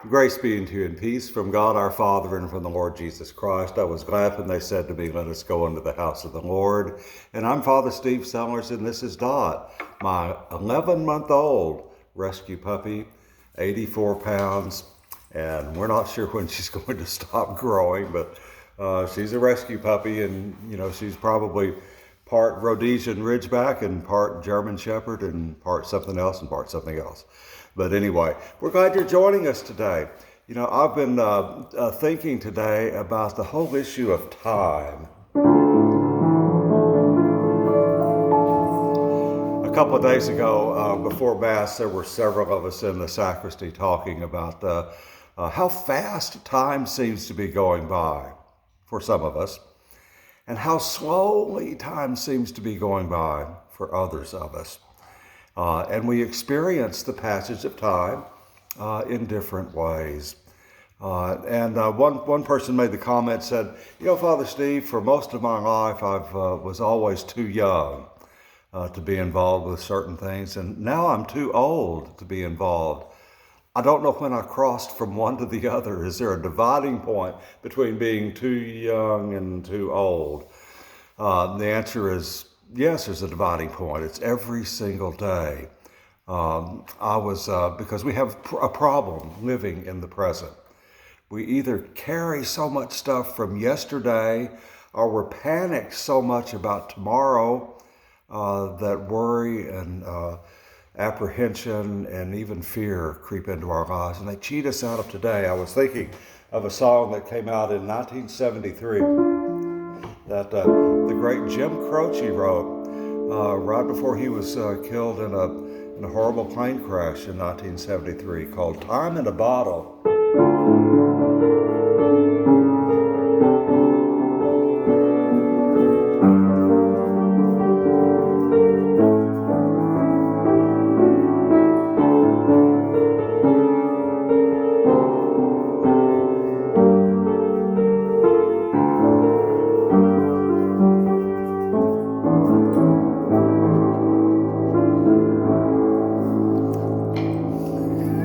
Grace be unto you and peace from God our Father and from the Lord Jesus Christ. I was glad when they said to me, let us go into the house of the Lord. And I'm Father Steve Sellers, and this is Dot, my 11-month-old rescue puppy, 84 pounds. And we're not sure when she's going to stop growing, but she's a rescue puppy, and she's probably part Rhodesian Ridgeback and part German Shepherd and part something else and part something else. But anyway, we're glad you're joining us today. I've been thinking today about the whole issue of time. A couple of days ago, before Mass, there were several of us in the sacristy talking about how fast time seems to be going by for some of us, and how slowly time seems to be going by for others of us. And we experience the passage of time in different ways. One person made the comment, said, Father Steve, for most of my life I was always too young to be involved with certain things, and now I'm too old to be involved. I don't know when I crossed from one to the other. Is there a dividing point between being too young and too old? The answer is yes, there's a dividing point. It's every single day. Because we have a problem living in the present. We either carry so much stuff from yesterday, or we're panicked so much about tomorrow that worry and apprehension and even fear creep into our lives, and they cheat us out of today. I was thinking of a song that came out in 1973 that the great Jim Croce wrote right before he was killed in a horrible plane crash in 1973, called Time in a Bottle.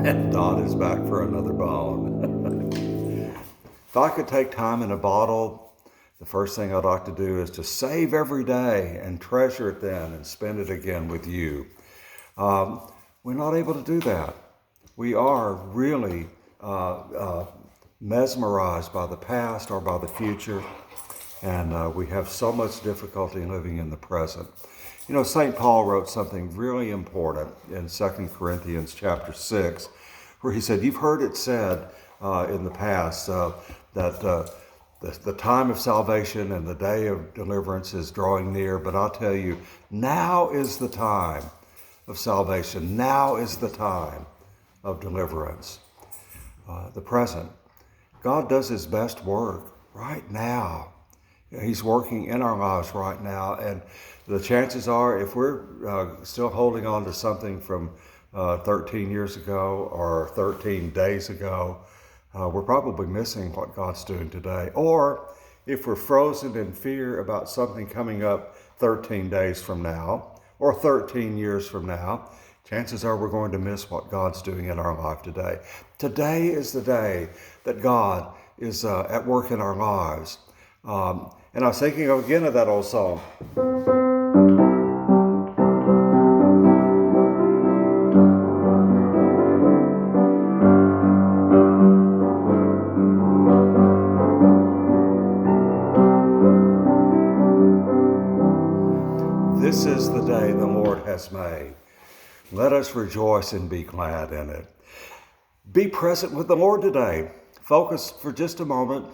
And Dot is back for another bone. If I could take time in a bottle, the first thing I'd like to do is to save every day and treasure it then and spend it again with you. We're not able to do that. We are really mesmerized by the past or by the future, and we have so much difficulty living in the present. St. Paul wrote something really important in 2 Corinthians chapter 6, where he said, you've heard it said in the past that the time of salvation and the day of deliverance is drawing near, but I'll tell you, now is the time of salvation. Now is the time of deliverance. The present. God does his best work right now. He's working in our lives right now, and the chances are, if we're still holding on to something from 13 years ago or 13 days ago, we're probably missing what God's doing today. Or if we're frozen in fear about something coming up 13 days from now or 13 years from now, chances are we're going to miss what God's doing in our life today. Today is the day that God is at work in our lives. And I was thinking again of that old song. This is the day the Lord has made. Let us rejoice and be glad in it. Be present with the Lord today. Focus for just a moment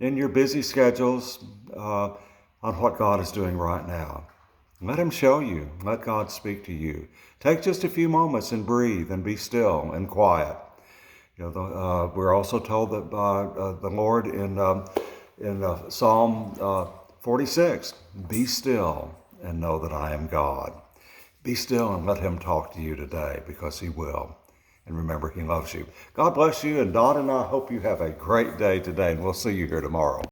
in your busy schedules on what God is doing right now. Let him show you. Let God speak to you. Take just a few moments and breathe and be still and quiet. We're also told that by the Lord in Psalm 46, be still and know that I am God. Be still and let him talk to you today, because he will. And remember, he loves you. God bless you, and Dot and I hope you have a great day today, and we'll see you here tomorrow.